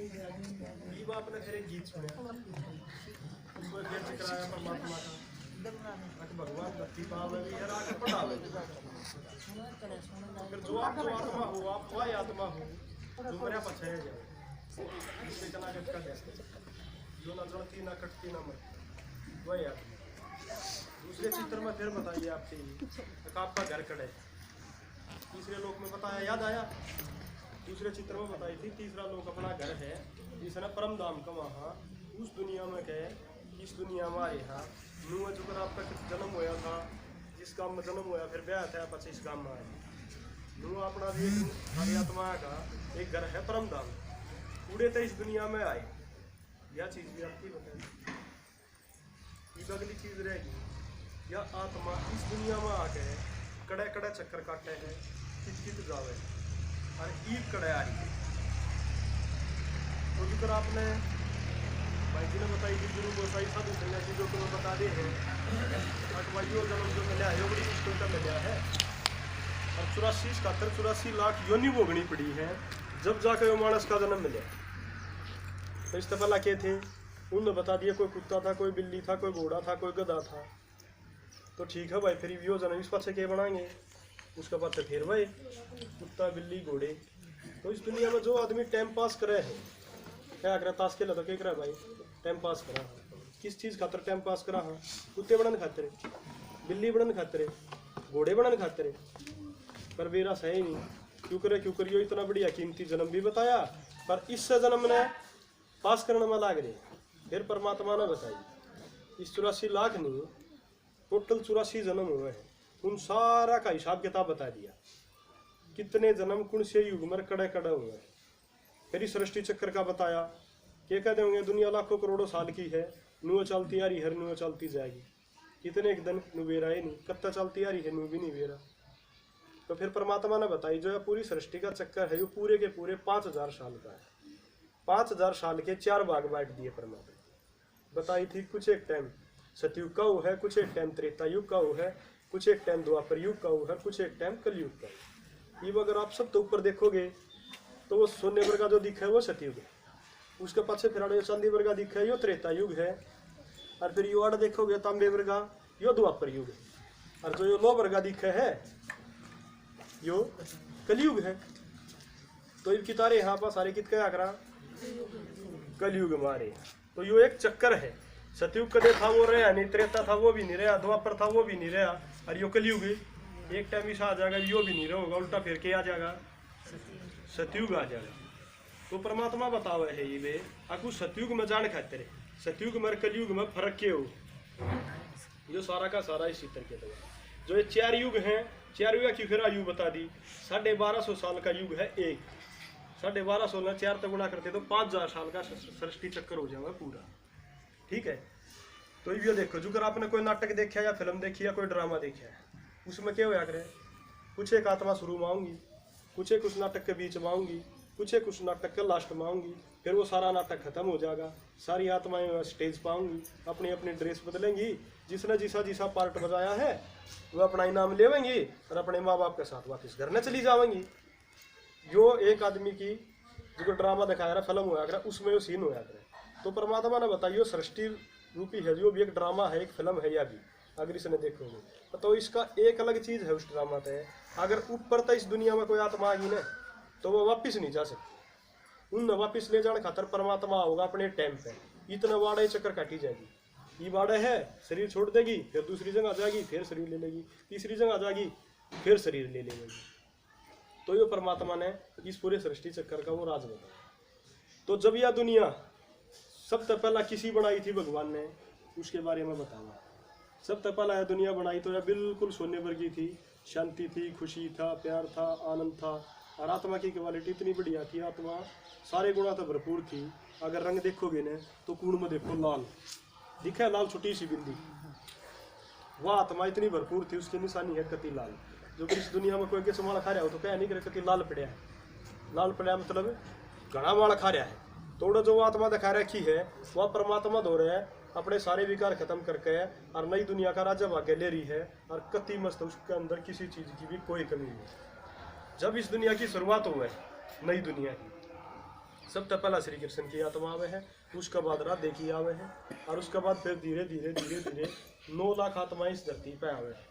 ये बाप ने फिर एक गीत सुना, उसमें फिर चकराया परमात्मा का, भगवान भक्ति पावे भी यार आगे पढ़ावे। फिर जो आत्मा हो, आप वही आत्मा हो जो मेरे पछे जाए, इससे चला के कर दे, जो ना चलती ना कटती ना मर, वही आत्मा। दूसरे चित्र में फिर बताइए आपसे आपका घर कड़े, तीसरे लोक में बताया, याद आया? दूसरे चित्र में बताई थी तीसरा लोक अपना घर है, जिसने परम धाम का वहाँ उस दुनिया में कहे, इस दुनिया में आए हाँ नू जो कर आपका जन्म होया था, जिस काम में जन्म होया फिर ब्याह था, पच्चीस काम में आए नू अपना हमारी आत्मा का एक घर है परम धाम, पूरे तो इस दुनिया में आए। यह चीज़ भी आपकी बताई, अगली चीज़ रहेगी यह आत्मा इस दुनिया में आके कड़े कड़े चक्कर काटे है, कित कित जावे और ईद कड़े आ रही है। तो जिक्र आपने भाई जी ने बताई थी, गुरु गोसाई साधु सन्यासी जो तुम्हें बता दे हैं अटवाइयों जन्म जो मिला है बड़ी मुश्किल का मिला है, और 84 लाख योनि भोगनी पड़ी है जब जाकर वो मानस का जन्म मिला। तो इस तरह के थे उन्होंने बता दिया, कोई कुत्ता था, कोई बिल्ली था, कोई घोड़ा था, कोई गधा था। तो ठीक है भाई, फिर यो जन्म इस पासे के बनाएंगे, उसका पासे फिर भाई कुत्ता बिल्ली घोड़े। तो इस दुनिया में जो आदमी टाइम पास करे है, क्या करे ताश खेला तो क्या करे भाई, टाइम पास करा। किस चीज़ खातर टाइम पास करा? हाँ, कुत्ते बनने खातिर, बिल्ली बनने खातिर, घोड़े बनने खातिर, पर मेरा सही नहीं। क्यों करियो इतना बढ़िया कीमती जन्म भी बताया, पर इससे जन्म ने पास करने में लाग रहे। फिर परमात्मा ने बताई इस 84 लाख नहीं, टोटल 84 जन्म हुए हैं, उन सारा का हिसाब किताब बता दिया, कितने जन्म कौन से युग में कड़े कड़े हुए हैं। फिर इस सृष्टि चक्र का बताया, क्या कहते होंगे दुनिया लाखों करोड़ों साल की है, नुआ चलती आ रही है, नुआ चलती जाएगी, कितने एक दिन नुबेरा ही नहीं, कत्ता चलती आ रही है, नु भी नहीं बेरा। तो फिर परमात्मा ने बताई जो पूरी सृष्टि का चक्कर है, ये पूरे के पूरे 5000 साल का है। 5000 साल के 4 भाग बांट दिए परमात्मा। बताई थी कुछ एक टाइम सतयुग का है, कुछ एक टाइम त्रेता युग का है, कुछ एक टाइम द्वापर युग का है, कुछ एक टाइम कलयुग का है। ये अगर आप सब तो ऊपर देखोगे तो वो सोने वर्गा जो दिखा है वो सतयुग है, उसके पाछे फिर चांदी वर्गा दिखा है यो त्रेता युग है, और फिर यो आड़ देखोगे तांबे वर्गा यो द्वापर युग है, और जो यो लो वर्गा दिखा है यो कलयुग है। तो इनकी तारे यहाँ पर सारे कित क्या करा कलयुग मारे। तो यो एक चक्कर है, सतयुग कदे था वो रहा नहीं, त्रेता था वो भी नहीं रहा, द्वापर था वो भी नहीं रहा, और यो कलयुग एक टाइम ऐसा आ जाएगा यो भी नहीं रहेगा, उल्टा फिर के आ जाएगा सतयुग आ जाएगा। तो परमात्मा बताओ है ये वे आपको सतयुग में जान खातिर, सतयुग में कलयुग में फर्क के हो, यो सारा का सारा इसी तरीके का। जो ये 4 युग हैं, 4 युग की फिर आयु बता दी, 1250 साल का युग है एक, 1250 में 4 तो गुणा करते तो 5000 साल का सृष्टि चक्कर हो जाएगा पूरा। ठीक है, तो ये देखो जो अगर आपने कोई नाटक देखा या फिल्म देखी या कोई ड्रामा देखा है, उसमें क्या होया करे, कुछ एक आत्मा शुरू में आऊँगी, कुछ एक उस नाटक के बीच में आऊँगी, कुछ एक उस नाटक के लास्ट में आऊँगी, फिर वो सारा नाटक खत्म हो जाएगा, सारी आत्माएं स्टेज पर आऊँगी, अपनी अपनी ड्रेस बदलेंगी, जिसने जिसा पार्ट बजाया है वो अपना इनाम लेवेंगी और अपने माँ बाप के साथ वापस घर में चली जाएंगी। जो एक आदमी की जो ड्रामा दिखाया रहा, फिल्म होया करे, उसमें वो सीन होया करे। तो परमात्मा ने बताइए सृष्टि रूपी है, जो भी एक ड्रामा है, एक फिल्म है, या भी अगर इसने देखोगे तो इसका एक अलग चीज़ है उस ड्रामा पे। अगर ऊपर तो इस दुनिया में कोई आत्मा आ गई ना तो वो वापस नहीं जा सकती, उन वापस ले जाने खातर परमात्मा होगा अपने टाइम पे, इतना वाड़े चक्कर काटी जाएगी। ये वाड़े है शरीर छोड़ देगी, फिर दूसरी जगह आ जाएगी, फिर शरीर ले लेगी, तीसरी जगह आ जाएगी, फिर शरीर ले लेगी। तो ये परमात्मा ने इस पूरे सृष्टि चक्कर का वो राज बताया। तो जब यह दुनिया सबसे पहला किसी बनाई थी भगवान ने, उसके बारे में बताया। सबसे पहला यह दुनिया बनाई तो यह बिल्कुल सोने वर्गी थी, शांति थी, खुशी था, प्यार था, आनंद था, और आत्मा की क्वालिटी इतनी बढ़िया थी, आत्मा सारे गुणा तो भरपूर थी। अगर रंग देखोगे ना तो कूड़ में देखो लाल दिखा, लाल छोटी सी बिंदी, वह आत्मा इतनी भरपूर थी, उसकी निशानी है कति लाल। जो कि इस दुनिया में कोई के माल खा रहा हो तो क्या नहीं करे कति लाल पड़ा है, लाल पड़ा मतलब घना माल खा रहा है। थोड़ा जो आत्मा दिखा रखी है वह परमात्मा धो रहा है, अपने सारे विकार खत्म करके और नई दुनिया का राज्य भाग्य ले रही है, और कति मस्त उसके अंदर किसी चीज़ की भी कोई कमी नहीं। जब इस दुनिया की शुरुआत हुई है, नई दुनिया की सबसे पहला श्री कृष्ण की आत्मा आवे है, उसके बाद राधे की आवे है, और उसके बाद फिर धीरे धीरे धीरे धीरे 9 लाख आत्माएं इस धरती पे आवे है।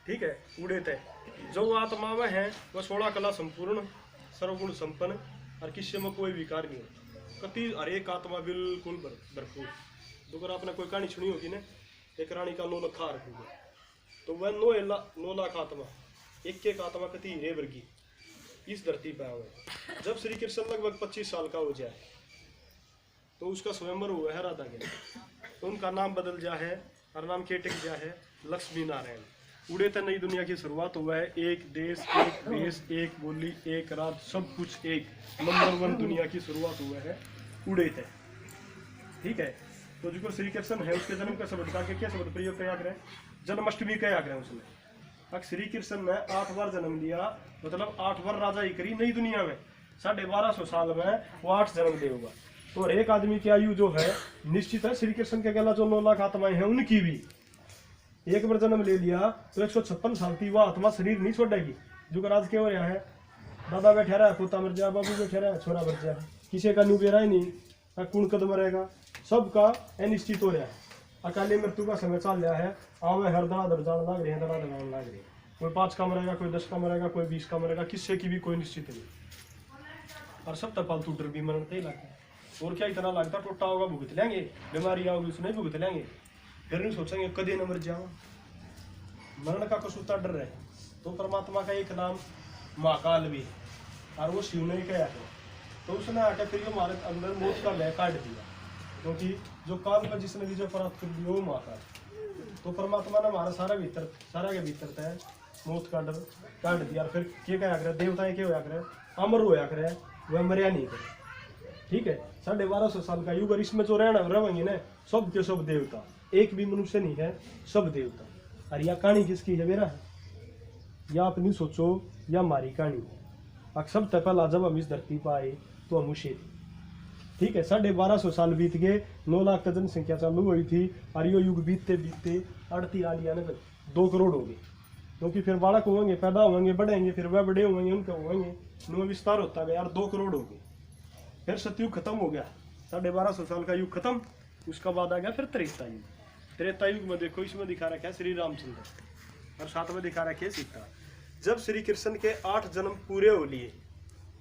ठीक है, उड़े थे जो आत्माएं हैं वह 16 कला संपूर्ण, सर्वगुण संपन्न, और किसी में कोई विकार नहीं होता। कति हर एक आत्मा बिल्कुल भरपूर। तो अगर आपने कोई कहानी सुनी होगी ना, एक रानी का 9 लखा रखूंगा, तो वह 9 लाख आत्मा, एक आत्मा कति हीरे वर्गी इस धरती पर आवे। जब श्री कृष्ण लगभग 25 साल का हो जाए तो उसका स्वयंवर हुआ है राधा के, तो उनका नाम बदल जा है और नाम के टिक जा है लक्ष्मी नारायण। उड़े तो नई दुनिया की शुरुआत हुआ है, एक देश, एक देश, एक बोली, एक रात, सब कुछ एक, नंबर 1 दुनिया की शुरुआत हुआ है उड़े थे। ठीक है, तो जो श्री कृष्ण है उसके जन्म का शब्द का क्या शब्द प्रयोग किया करें, जन्माष्टमी किया करें उसने। अब श्री कृष्ण ने 8 बार जन्म लिया, मतलब 8 बार राजा ही करी नई दुनिया में। 1250 साल में वो 8 जन्म देगा। तो हर एक आदमी की आयु जो है निश्चित है। श्री कृष्ण के कहला जो 9 लाख आत्माएं हैं उनकी भी एक बार जन्म ले लिया तो 156 साल की वह आत्मा शरीर नहीं छोड़ेगी। जो राज के हो रहा है, दादा बैठा रहा है, पोता मर जाए, बाबू बैठा रहा है, छोरा मर जाए, किसी का न्यू बेरा ही नहीं, कौन कदम रहेगा, सबका अनिश्चित हो रहा है। अकाली मृत्यु का समय चल रहा है, आवे हर दड़ा दर जान लाग रहे हैं, दड़ा दड़ाने लाग रहे हैं। कोई 5 का मरेगा, कोई 10 का मरेगा, कोई 20 का मरेगा, किसी की भी कोई निश्चित नहीं। और सब तक फालतू डर भी मरते ही लगता है। और क्या इतना लगता, टोटा होगा भुगत लेंगे, बीमारी आओगी उसने भुगत लेंगे, फिर नहीं सोचेंगे कदे न मर जाओ। मरण का कुछ उतना डर है। तो परमात्मा का एक नाम महाकाल भी, और वो शिव ने कहा है, तो उसने आके फिर हमारे अंदर मौत का भय काट दिया, क्योंकि जो काल का जिसने विजय प्राप्त कर दिया वो महाकाल। तो परमात्मा ने हमारा सारा के भीतर तय मौत का डर काट दिया। फिर क्या क्या करे, देवताएं क्या होया करे, अमर होया करे, वह मरिया नहीं करे। ठीक है, 1250 साल का युग, और इसमें जो रहेंगे ना सब के सब देवता, एक भी मनुष्य नहीं है, सब देवता। और यह कहानी किसकी है मेरा, या आप नहीं सोचो या हमारी कहानी। सब पहला जब हम इस धरती पर आए तो हम उसे थे। ठीक है, 1250 साल बीत गए, 9 लाख तक जनसंख्या चालू हुई थी, और यो युग बीतते बीतते 2 करोड़ हो गए। क्योंकि फिर बालक होंगे, पैदा होंगे, बढ़ेंगे, फिर वह बड़े होंगे, उनके होंगे, उनमें विस्तार होता गया, 2 करोड़ हो गए। फिर सतयुग खत्म हो गया, 1250 साल का युग खत्म। उसका बाद आ गया फिर त्रेता युग। त्रेता युग में देखो, इसमें दिखा रखा है श्री रामचंद्र, और साथ में दिखा रखे सीता। जब श्री कृष्ण के 8 जन्म पूरे हो लिए,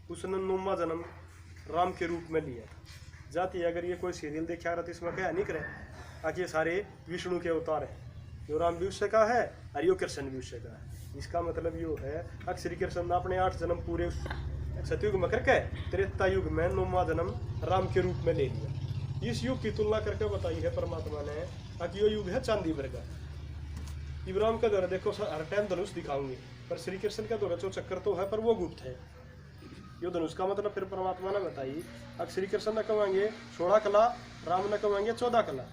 उसने 9वां जन्म राम के रूप में लिया। जाती अगर ये कोई सीरियल देखा रहा तो इसमें क्या नहीं करे, आखिर ये सारे विष्णु के अवतार हैं। जो राम भी उससे का है और यो कृष्ण भी उससे का है। इसका मतलब यो है कि श्री कृष्ण ने अपने 8 जन्म पूरे सतयुग में करके त्रेता युग में 9वां जन्म राम के रूप में ले लिया। इस युग की तुलना करके बताई है परमात्मा ने कि यो युग है चांदी वर्गा। इब्राहिम का दौरा देखो हर टाइम धनुष दिखाऊंगे, पर श्री कृष्ण का दौरा जो चक्कर तो है पर वो गुप्त है। यो धनुष का मतलब फिर परमात्मा ने बताई, अब श्री कृष्ण ने कहेंगे 16 कला, राम ने कहेंगे 14 कला।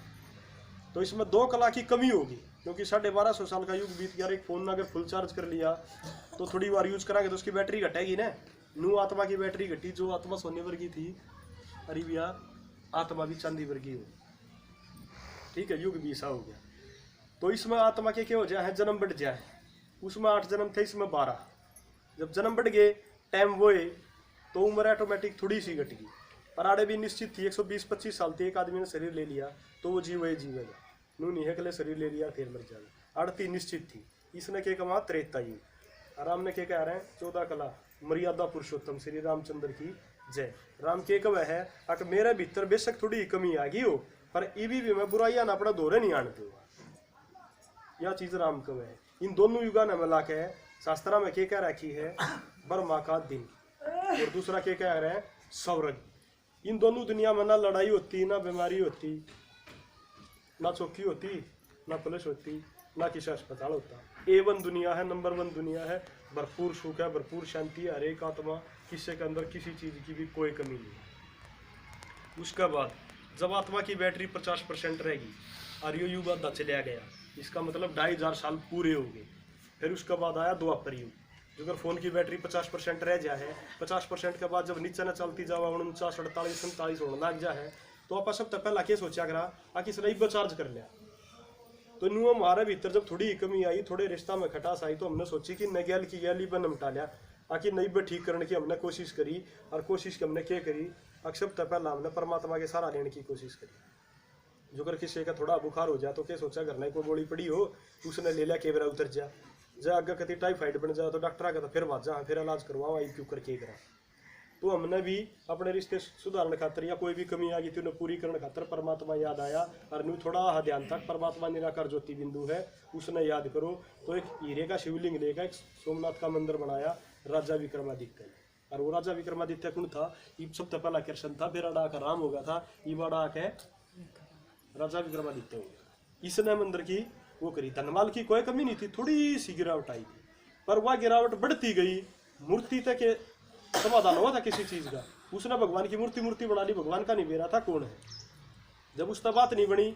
तो इसमें 2 कला की कमी होगी, क्योंकि 1250 साल का युग बीत गया। एक फोन ने अगर फुल चार्ज कर लिया तो थोड़ी बार यूज करांगे तो उसकी बैटरी घटेगी ना। नू आत्मा की बैटरी घटी, जो आत्मा सोने वर्गी थी, अरे भैया आत्मा भी चांदी वर्गी हो। ठीक है, युग भी ऐसा हो गया। तो इसमें आत्मा के क्या हो जाए, जन्म बढ़ जाए। उसमें 8 जन्म थे, इसमें 12। जब जन्म बढ़ गए, टाइम वो है, तो उम्र ऑटोमेटिक थोड़ी सी घट गई। पर आड़े भी निश्चित थी, 120-25 साल थी। एक आदमी ने शरीर ले लिया तो वो जीवेगा, नू नहीं है के लिए शरीर ले लिया फिर मर जाएगा। अड़ती निश्चित थी। इसने क्या कहा, त्रेता युग। आराम ने क्या कह रहे हैं, 14 कला, मर्यादा पुरुषोत्तम श्री रामचंद्र की जय। राम के कव है कि मेरे भीतर बेशक थोड़ी कमी आ गई हो, पर इवी भी मैं बुराइयां ना अपना दौरे नहीं आने दूंगा। यह चीज राम कव है। इन दोनों युगा ने मिला के शास्त्रा में क्या कह रखी है, ब्रह्मा का दिन, और दूसरा क्या कह रहे हैं, स्वर्ग। इन दोनों दुनिया में ना लड़ाई होती, ना बीमारी होती, ना चौकी होती, ना पुलिस होती, ना किसी अस्पताल होता। A1 दुनिया है, नंबर 1 दुनिया है। भरपूर सुख है, भरपूर शांति है। हर एक आत्मा, किसी के अंदर किसी चीज की भी कोई कमी नहीं। उसके बाद जब आत्मा की बैटरी 50% रहेगी और यो युग आधा चलिया गया, इसका मतलब 2500 साल पूरे हो गए। फिर उसके बाद आया द्वापर युग। अगर फोन की बैटरी 50% रह जाए, 50% के बाद जब नीचे न चलती जावा 49, 48, 47 होने लग जाए, तो आप सब पहला क्या सोचा करा कि इसने चार्ज कर लिया। तो न्यू हमारे भीतर जब थोड़ी कमी आई, थोड़े रिश्ता में खटास आई, तो हमने सोची कि नगैल की गैली बन निपटा लिया। आखिर नहीं भी ठीक करने की हमने कोशिश करी, और कोशिश की हमने क्या करी, अक्सर पहला हमने परमात्मा के सहारा लेने की कोशिश करी। जो कर किसी का थोड़ा बुखार हो जाए तो क्या सोचा घर में कोई गोली पड़ी हो, उसने ले लिया केवरा उतर जा आगे कति टाइफाइड बन जाए तो डॉक्टर का तो फिर बात जा फिर इलाज करवाओ, आई क्यों करके करा। तो हमने भी अपने रिश्ते सुधारने खातर या कोई भी कमी आ गई थी उन्हें पूरी करने खातर परमात्मा याद आया, और न्यू थोड़ा ध्यान तक परमात्मा निराकार ज्योति बिंदु है उसने याद करो। तो एक हीरे का शिवलिंग लेकर एक सोमनाथ का मंदिर बनाया राजा विक्रमादित्य ने। और वो राजा विक्रमादित्य कौन था, ये सबसे पहला कृष्ण था, फिर अड़ा का राम हो गया था, ये बड़ा के राजा विक्रमादित्य हो गया। इसने मंदिर की वो करी, धनमाल की कोई कमी नहीं थी, थोड़ी सी गिरावट आई थी, पर वह गिरावट बढ़ती गई, मूर्ति तक समाधान हुआ था किसी चीज का। उसने भगवान की मूर्ति बना ली, भगवान का नहीं बेरा था कौन है। जब उसका बात नहीं बनी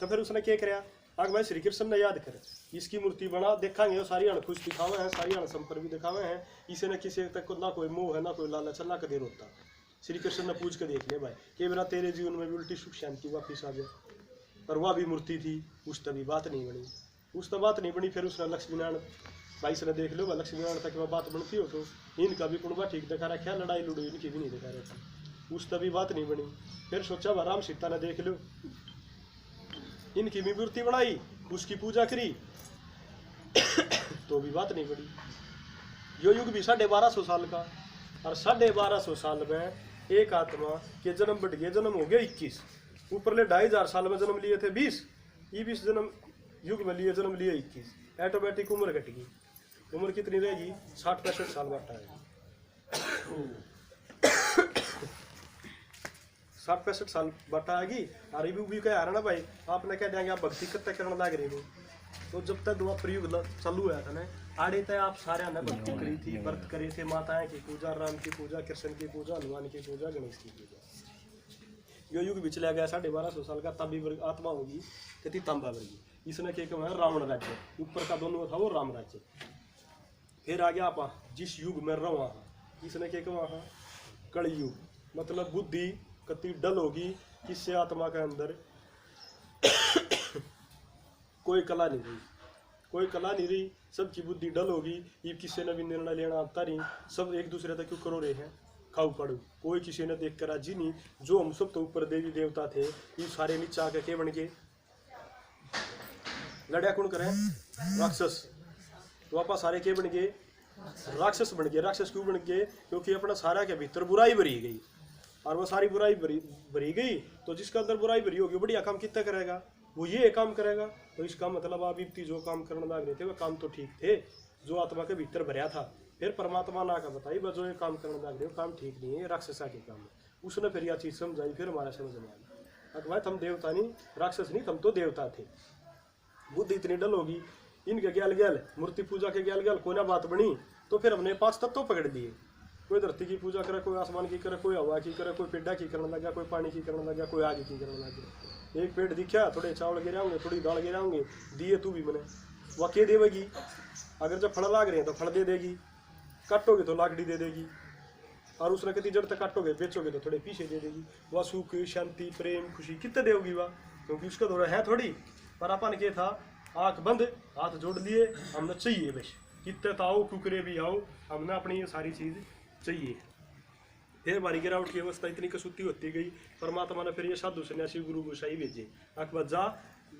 तो फिर उसने क्या कराया, आग भाई श्री कृष्ण ने याद करे इसकी मूर्ति बना देखांगे, सारी अणखुश दिखावे हैं, सारी अणसंपर भी दिखावे हैं, इसे न किसी तक ना कोई मोह है ना कोई लालच ना कदे रोता। श्री कृष्ण ने पूछ के देख ले भाई कि मेरा तेरे जीवन में भी उल्टी सुख शांति वापिस आ जाए, पर वह भी मूर्ति थी, उस तभी बात नहीं बनी, उस तब बात नहीं बनी। फिर उसने लक्ष्मी नारायण भाई से देख लो, लक्ष्मी नारायण तक वह बात बनती हो तो इनका भी कुंबा ठीक दिखा रखा, लड़ाई लड़ोई इनकी भी नहीं दिखा रखी, उस तभी बात नहीं बनी। फिर सोचा वह राम सीता ने देख लो, इनकी भी मूर्ति बनाई, उसकी पूजा करी तो भी बात नहीं बनी। यो युग भी 1250 साल का, और 1250 साल में एक आत्मा के जन्म बढ़ गए, जन्म हो गया 21, ऊपर ले 2500 साल में जन्म लिए थे 20, ये 20 जन्म युग में लिए जन्म लिए 21, ऑटोमेटिक उम्र घट गई। उम्र कितनी रहेगी, 60-65 साल बाटा है 60-65 साल बाटा आएगी। और ये भी कह रहा ना भाई, आपने कह देंगे आप भक्ति कब तक करने लग रहे हो, तो जब तक द्वापर युग चालू हुआ था ना, आड़े तक आप सारे ने भक्ति करी थी, व्रत करे थे, माताएं की पूजा, राम की पूजा, कृष्ण की पूजा, हनुमान की पूजा, गणेश की पूजा। यो युग भी चला गया 1250 साल का, तभी वर्ग आत्मा होगी कति तांबा वर्गी। इसने क्या कहा, रावण राज्य ऊपर का दोनों था वो राम राज्य। फिर आ गया आप जिस युग में रहा, इसने क्या कहा, कलयुग, मतलब बुद्धि कति डल होगी, किससे आत्मा के अंदर कोई कला नहीं रही, कोई कला नहीं रही, सबकी बुद्धि डल होगी, ये किसी ने भी निर्णय लेना आता नहीं, सब एक दूसरे तक क्यों करो रहे हैं, खाऊ पड़ो, कोई किसी ने देख कर राजी नहीं। जो हम सब तो ऊपर देवी देवता थे, ये सारे नीचे आके के बन के लड़िया कौन करे, राक्षस। तो आप सारे के बन गए, राक्षस बन गए। राक्षस क्यों बन गए, क्योंकि अपना सारा के भीतर बुराई भरी गई, और वो सारी बुराई भरी गई, तो जिसका अंदर बुराई भरी होगी बढ़िया काम कितना करेगा, वो ये काम करेगा। तो इसका मतलब आप इतनी जो काम करने लग रहे थे वो काम तो ठीक थे, जो आत्मा के भीतर भरया था। फिर परमात्मा ना का बताई बस जो ये काम करने लग रहे हो काम ठीक नहीं है, राक्षसा के काम है। उसने फिर यह चीज़ समझाई, फिर हमारा समझ में आया अगवा हम देवता नहीं, राक्षस नहीं, हम तो देवता थे। बुद्धि इतनी डल होगी, इनके ग्याल ग्याल मूर्ति पूजा के ग्याल ग्याल कोई ना बात बनी, तो फिर हमने 5 तत्व पकड़ दिए। कोई धरती की पूजा करे, कोई आसमान की करे, कोई हवा की करे, कोई पेड़ा की करने लगा, कोई पानी की करने लगा, कोई आग की करने लगा। एक पेड़ दिखा, थोड़े चावल गिराओगे, थोड़ी दाल गिराओगे, दिए तू भी मने, वह के देवेगी। अगर जब फल लाग रहे हैं तो फल दे देगी, काटोगे तो लाकड़ी दे देगी, और उसने कति जड़ तक काटोगे बेचोगे तो थोड़े पीछे दे देगी। वह सुख शांति प्रेम खुशी कितने देगी वह, क्योंकि उसका थोड़ा है थोड़ी। पर अपन के था आँख बंद हाथ जोड़ लिए, हमने चाहिए बस, कितने तो आओ कुकरे भी आओ, हमने अपनी ये सारी चीज़ चाहिए। फिर हमारी गिरावट की अवस्था इतनी कसूती होती गई, परमात्मा ने फिर ये साधु सन्यासी गुरु गोसाई भेजे। अकबर जा,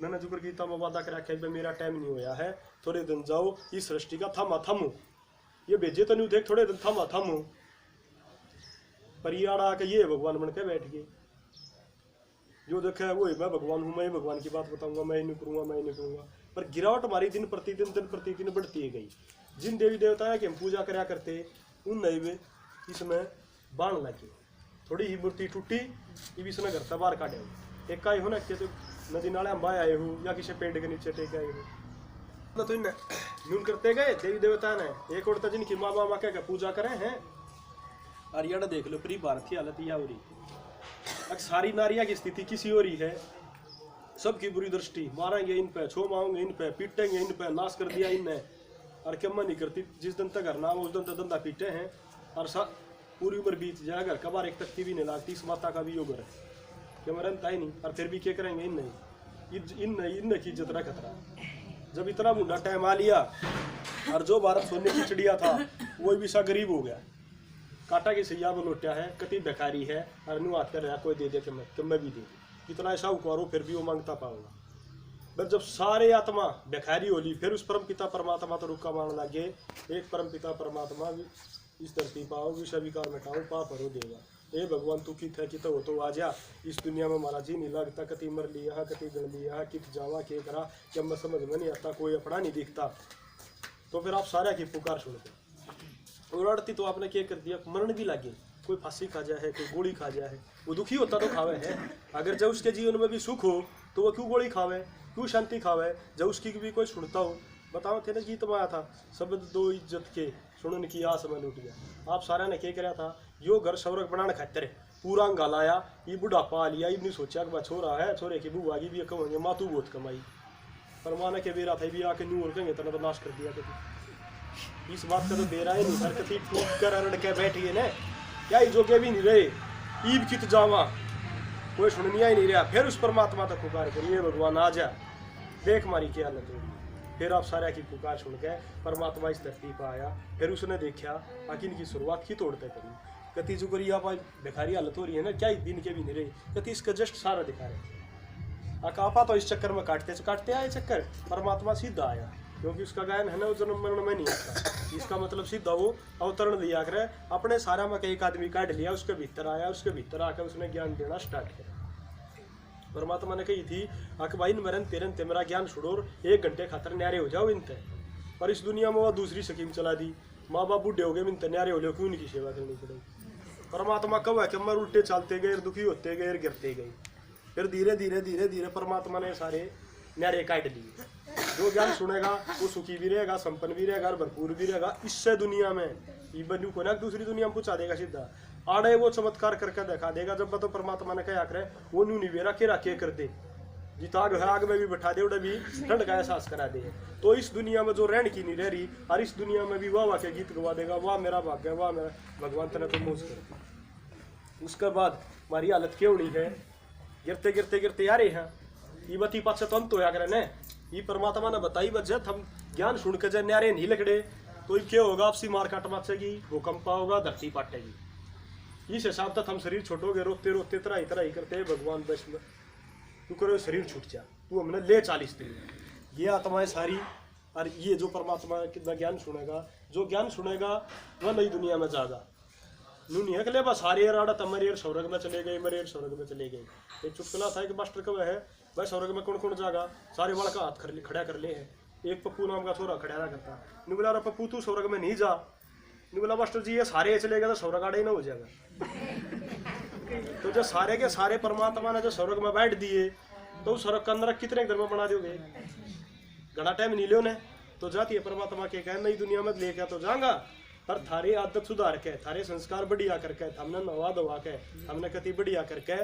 मैंने जिक्र गीता में वादा कर रखा है, मेरा टाइम नहीं होया है, थोड़े दिन जाओ इस सृष्टि का थमा थमो। ये भेजे तो नहीं देख, थोड़े दिन थमा थमो, पर ये आड़ा आके ये भगवान बन के बैठ गए। जो देखा है वो मैं भगवान हूँ, मैं भगवान की बात बताऊंगा, मैं नहीं करूँगा, मैं नहीं करूँगा। पर गिरावट हमारी दिन प्रतिदिन बढ़ती गई। जिन देवी देवताओं की हम पूजा कराया करते, उन नए इसमें बाण लगे, थोड़ी ही मूर्ति टूटी, ये भी इसने घर से बाहर काटे। एक का हो ना कि तो नदी नाले हम बाय आए हो या किसी पेड़ के नीचे टेके आए हो, तो इन करते गए देवी देवता ने। एक और तो जिनकी माँ बाबा क्या पूजा करे हैं, और ये देख लो पूरी भारत की हालत यह हो रही है। सारी नारियां की स्थिति किसी हो रही है, सबकी बुरी दृष्टि, मारेंगे इन पे, छोमाओगे इन पे, पीटेंगे इन पे, नाश कर दिया इनने, और कम नहीं करती। जिस दिन तक घर ना हो उस दिन तक धंधा पीटे हैं, और पूरी उम्र बीत जाए, घर कबार एक तख्ती भी नहीं लागती, इस माता का भी योग है कि मरनता ही नहीं। और फिर भी क्या करेंगे, इन की इज्जत रहा खतरा। जब इतना मुंडा टाइम आ लिया, और जो भारत सोने की चिड़िया था वो भी सा गरीब हो गया, काटा की सैया में लौटा है, कति बेकारी है, और नू हाथ कर रहा कोई दे दे कि मैं भी दे दूँ, कितना ऐसा उकारो फिर भी वो मांगता पाऊंगा। बस जब सारे आत्मा बेकारी होली, फिर उस परम पिता परमात्मा तो रुका मान लगे, एक परम पिता परमात्मा इस धरती पाओ, विषय विकार मिटाओ, पाप हरो देगा। ए भगवान तू कित है, कित हो तो आ जा, इस दुनिया में हमारा जी नहीं लगता, कति मर लिया कति गण लिया, कित जावा के करा, जब मैं समझ में नहीं आता, कोई अपना नहीं दिखता। तो फिर आप सारे की पुकार सुनते और अड़ती तो आपने क्या कर दिया, मरण भी लगे, कोई फांसी खा जाए, कोई गोली खा जाए, वो दुखी होता तो खावे है। अगर जब उसके जीवन में भी सुख हो तो वो क्यों गोली खावे, क्यों शांति खावे, जब उसकी भी कोई सुनता हो। बताओ थे ना गीत में आया था, शब्द दो इज्जत के सुनन की आस में लूट गया। आप सारा ने क्या कराया था, यो घर स्वर्ग बनाने खातिर पूरा अंगालाया, ये बुढ़ापा आ लिया, इतनी सोचा कि छोरा है, छोरे की बुआ की भी कमाएंगे, मातू बहुत कमाई, पर माने के बेरा था भी आके न्यू और कहेंगे तो नाश कर दिया। कभी इस बात का तो बेरा ही नहीं सर, कभी टूट कर अड़ के बैठिए न, क्या जोगे भी नहीं रहे, ईब कित जावा, कोई सुननिया ही नहीं रहा। फिर उस परमात्मा तक पुकार करिए, भगवान आ जा, देख मारी क्या हालत होगी। फिर आप सारे की पुकार सुन के परमात्मा इस धरती पर आया, फिर उसने देखा आखिर इनकी शुरुआत की तोड़ते करी, कति जो करी आप बेकारी हालत हो रही है ना, क्या दिन के भी नहीं रहे, कति इसका जस्ट सारा दिखा रहे। अकापा तो इस चक्कर में काटते आए चक्कर, परमात्मा सीधा आया, क्योंकि उसका गायन है ना वो जन्म मरण में नहीं आता। इसका मतलब सीधा वो अवतरण दिया करे, अपने सारा में एक आदमी काट लिया, उसके भीतर आया, उसके भीतर आकर उसने ज्ञान देना स्टार्ट किया। परमात्मा ने कही थी आक भाई मरन तेरन ते मेरा ज्ञान छोड़ो, 1 घंटे खातर न्यारे हो जाओ इनते। पर इस दुनिया में वो दूसरी स्कीम चला दी, माँ बाप बूढ़े हो गए, इनते न्यारे हो लो, क्यों इनकी सेवा करनी पड़ेगी। परमात्मा कब है कि मर उल्टे चलते गए, दुखी होते गए, गिरते गए। फिर धीरे धीरे धीरे धीरे परमात्मा ने सारे न्यारे काट लिए। जो ज्ञान सुनेगा वो सुखी भी रहेगा, संपन्न भी रहेगा, भरपूर भी रहेगा। इससे दुनिया में ये बनू को ना दूसरी दुनिया में पूछा देगा, सीधा आड़े वो चमत्कार करके दिखा देगा। जब तो परमात्मा ने क्या करे, वो न्यू निवेरा के राखे कर दे, जिताग है आग में भी बैठा दे, उड़े भी ठंड का एहसास करा दे। तो इस दुनिया में जो रहन की नहीं रह रही, और इस दुनिया में भी वाह वाह के गीत गवा देगा, वाह मेरा भाग्य, वाह मेरा भगवान तेने तो मौज कर। उसके बाद हमारी हालत क्यों नहीं है, गिरते गिरते गिरते यारे हैं, ये बती पास तो अंत होया करे न। ये परमात्मा ने बताई बजत हम ज्ञान सुन के जब न्यारे नहीं लकड़े तो ये क्या होगा, आपसी मार काट मचेगी, भूकंप होगा, धरती पाटेगी। इस हिसाब तक हम शरीर छोड़ोगे, रोते रोते तराई तराई करते, भगवान बस में तू करो शरीर छूट जा, तू हमने ले 40 दिन। ये आत्माएं सारी, और ये जो परमात्मा कितना ज्ञान सुनेगा, जो ज्ञान सुनेगा वह नई दुनिया में जाएगा। नू नहीं है कि ले बस हारे राड़ा तब मरेर स्वर्ग में चले गए, मरेर स्वर्ग में चले गए। एक चुटकुला था कि मास्टर कब है भाई स्वर्ग में कौन कौन जाएगा, सारे वाला का हाथ खड़ा कर ले है। एक पप्पू नाम का छोरा खड़ा करता, नहीं बोला पप्पू तू स्वर्ग में नहीं जा, नहीं बोला मास्टर जी ये सारे चले गए तो स्वर्ग आड़े ही ना हो जाएगा। तो जो सारे के सारे परमात्मा ने जो स्वर्ग में बैठ दिए, तो उस स्वर्ग का अंदर कितने घर में बना दोगे, घना टाइम नहीं लियो ने तो जाती है। परमात्मा के कहे नई दुनिया में लेकर तो जाऊंगा, पर थारे आदत सुधार के, थारे संस्कार बढ़िया करके, हमने नवा दवा के, हमने कति बढ़िया करके,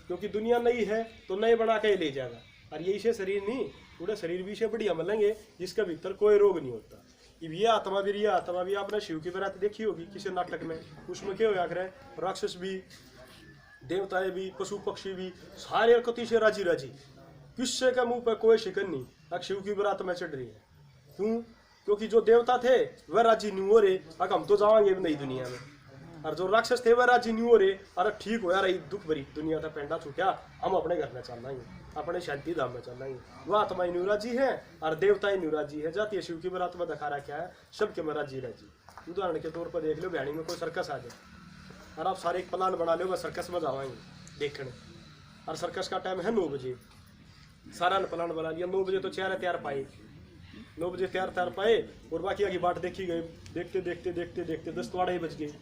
क्योंकि दुनिया नई है तो नए बना के ले जाएगा। और यही से शरीर नहीं, पूरे शरीर भी से बढ़िया मिलेंगे, जिसके भीतर कोई रोग नहीं होता। ये आत्मा भी आपने शिव की बारात देखी होगी किसी नाटक में, उसमें क्या होया करे, राक्षस भी, देवताएं भी, पशु पक्षी भी, सारे कति से राजी राजी, किससे का मुंह पर कोई शिकन नहीं, अब शिव की बारात में चढ़ रही है। क्यों? क्योंकि जो देवता थे वह राजी नहीं हो रहे, अगर हम तो जाएंगे नई दुनिया में, और जो राक्षस थे वह राजी नहीं हो रहे, अरे ठीक हो यार ये दुख भरी दुनिया था पेंडा छूटा, हम अपने घर में चल जाएंगे, अपने शांति धाम में चल जाएंगे। वह आत्मा न्यू राजी है और देवता न्यू राजी है। जाती है शिव की बारात में दिखा रहा क्या है, सबके में राजी राजी। उदाहरण के तौर पर देख लो, बहनी में कोई सर्कस आ जाए और आप सारे एक प्लान बना लो, वह सर्कस में जाएंगे देखने, और सर्कस का टाइम है 9 बजे, सारा ने प्लान बना लिया, 9 बजे तो चेहरे तैयार पाए, 9 बजे तैयार पाए, और बाकी आगे बाट देखी गई, देखते देखते देखते देखते 10 तो 8 बज गए,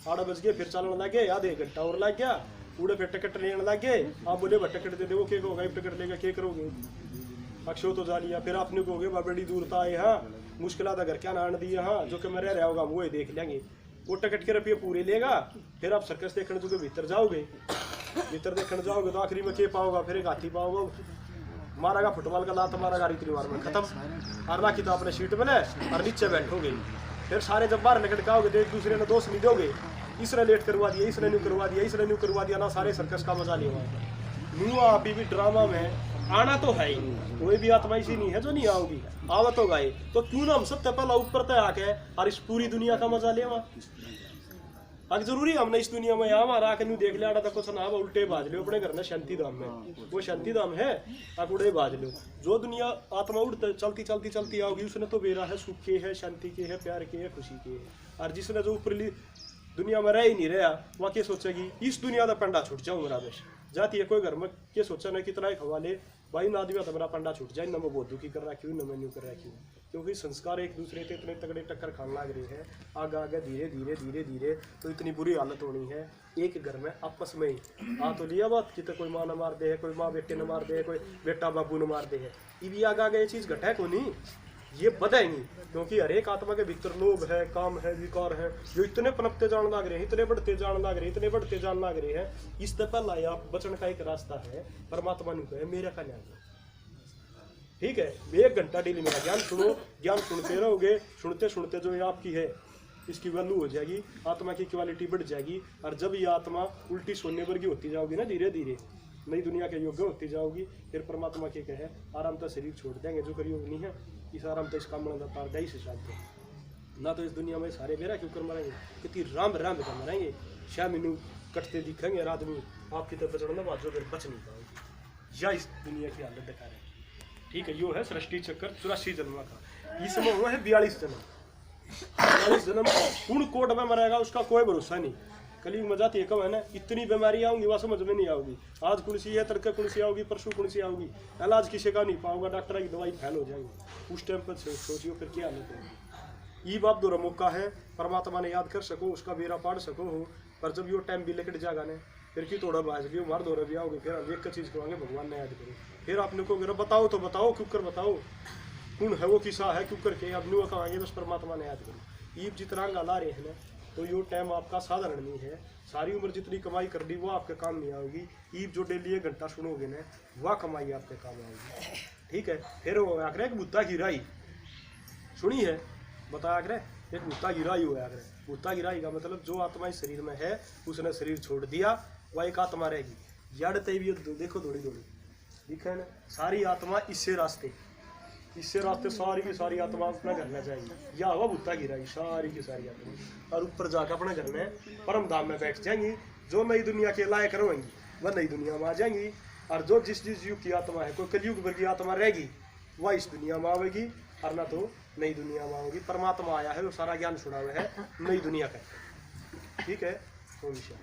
8 बज गए, फिर चलने लगे, आधे घंटा और लग गया, उड़े फिर टिकट लेने लग गए। आप बोले भाई टिकट दे दो, क्या होगा, टिकट लेकर क्या करोगे, अक्षो तो जा लिया। फिर आपने कहोगे बड़ी दूर था यहाँ, मुश्किल आधा घर क्या नान दिया, हाँ जो कि मैं रह रहा होगा वो ही देख लेंगे, वो टिकट के रुपये पूरे लेगा। फिर आप सर्कस देखने जो भीतर जाओगे, भीतर देखने जाओगे तो आखिरी में क्या पाओगा, फिर एक हाथी पाओगे, मारागा फुटबॉल का लात मारागा, रीति रिवाज में खत्म, और बाकी तो अपने सीट मिले और नीचे बैठोगे। फिर सारे जब बाहर निकल के आओगे तो एक दूसरे ने दोस्त नहीं दोगे, इसने लेट करवा दिया, इसने न्यू करवा दिया, इसने न्यू करवा दिया ना, सारे सर्कस का मजा लिया। न्यू आप भी ड्रामा में आना तो है ही, कोई भी आत्मा ऐसी नहीं है जो नहीं आओगी, आवा तो गए। तो क्यों ना हम सबसे पहला ऊपर तक आके और इस पूरी दुनिया का मजा ले वहाँ। अब जरूरी हमने इस दुनिया में यहाँ हमारा आके देख लिया तो कुछ ना उल्टे बाज लो अपने घर में शांति धाम में, वो शांति धाम है आप उड़े बाज लो। जो दुनिया आत्मा उड़ते चलती चलती चलती आओगी उसने तो बेरा है, सुख के है, शांति के है, प्यार के है, खुशी के है। और जिसने जो ऊपरली दुनिया में रह ही नहीं रहा वह क्या सोचेगी इस दुनिया का पंडा छूट जाऊँ मेरा बेश जाती है। कोई घर में क्या सोचा ना कितना एक हवाले भाई ना आदमी तो मेरा पंडा छूट जाए, ना मैं बहुत दुखी कर रहा क्यों, ना मैं न्यू कर रहा क्यों, क्योंकि संस्कार एक दूसरे के इतने तगड़े टक्कर खाने लग रहे हैं आगे आगे धीरे धीरे धीरे धीरे। तो इतनी बुरी हालत होनी है एक घर में आपस में ही आ तो लिया बात कि तो कोई माँ न मार दे है, कोई माँ बेटे न मार दे है, कोई बेटा बाबू न मार दे है। ये भी आगे आगे ये चीज़ घटा को नहीं, ये बधाएंगी क्योंकि हर एक आत्मा के भीतर लोभ है, काम है, विकार है, जो इतने पनपते जान लग रहे हैं, इतने बढ़ते जान लग रहे हैं, इतने बढ़ते जान लग रहे हैं। इससे पहला आप बचन का एक रास्ता है परमात्मा ने कहे मेरा का न्याय। ठीक है, 1 घंटा डेली मेरा ज्ञान सुनो, ज्ञान सुनते रहोगे, सुनते सुनते जो ये आपकी है इसकी वैल्यू हो जाएगी, आत्मा की क्वालिटी बढ़ जाएगी। और जब ये आत्मा उल्टी सोने पर की होती जाओगी ना धीरे धीरे नई दुनिया के योग्य होती जाओगी, फिर परमात्मा के कहे आराम तो शरीर छोड़ देंगे जो करियोग नहीं है इस आराम तो इसका मन पारदाइश से शांत ना। तो इस दुनिया में सारे बेरा क्यों कर मरेंगे, कितनी राम राम कर मरेंगे, 6 महीनू कटते दिखेंगे और आदमी आपकी तरफ चढ़ना बाजो फिर बच नहीं पाओगे, या इस दुनिया की हालत दिखा रहे। ठीक है, यो है सृष्टि चक्कर 84 जन्म का, इसमें हुआ है 42 जन्म। 42 जन्म कौन कोट में मरेगा उसका कोई भरोसा नहीं। कलयुग में जाती है कब है ना, इतनी बीमारी आऊंगी वह समझ में नहीं आऊगी, आज कौन सी है तड़के कौन सी आओगी, परसों कौन सी आओगी, इलाज किसी का नहीं पाओगा, डॉक्टर की दवाई फैल हो जाएगी। उस टाइम पर सोचियो फिर क्या हालत होगी। ये बाप दो मौका है परमात्मा ने याद कर सको, उसका बेरा पाड़ सको हो। पर जब यो टाइम भी लेकर जाएगा ना फिर की थोड़ा बाज भी मार दो भी आओगे, फिर हम एक का चीज़ करेंगे भगवान ने याद करो। फिर आपने को बताओ तो बताओ क्यों कर बताओ कौन है वो किसा है क्यों करके अब न्यू कहेंगे बस परमात्मा ने याद करो। ईब जितना ला रहे हैं ना तो यो टाइम आपका साधारण नहीं है, सारी उम्र जितनी कमाई कर दी वो आपके काम नहीं आएगी। ईब जो डेली 1 घंटा सुनोगे ना वह कमाई आपके काम आएगी। ठीक है, फिर वो आकर एक बुद्धा की राई सुनी है, बताया करे एक बुद्धा की राई हुआ आकर। बुद्धा की राई का मतलब जो आत्मा इस शरीर में है उसने शरीर छोड़ दिया वह एक आत्मा रहेगी। जड़ते भी देखो थोड़ी थोड़ी दिखे ना, सारी आत्मा इससे रास्ते सारी की सारी आत्मा अपना घर में जाएगी, या हुआ बुद्धा की राई सारी की सारी आत्मा और ऊपर जाकर अपने घर में परम धाम में बैठ जाएंगी। जो नई दुनिया के लायक रहेंगी वह नई दुनिया में आ जाएंगी, और जो जिस जिस युग की आत्मा है, कोई कलयुग भर की आत्मा रहेगी वह इस दुनिया में आवेगी और ना तो नई दुनिया में आओगी। परमात्मा आया है वो सारा ज्ञान छुड़ा हुआ है नई दुनिया का। ठीक है, तो विषय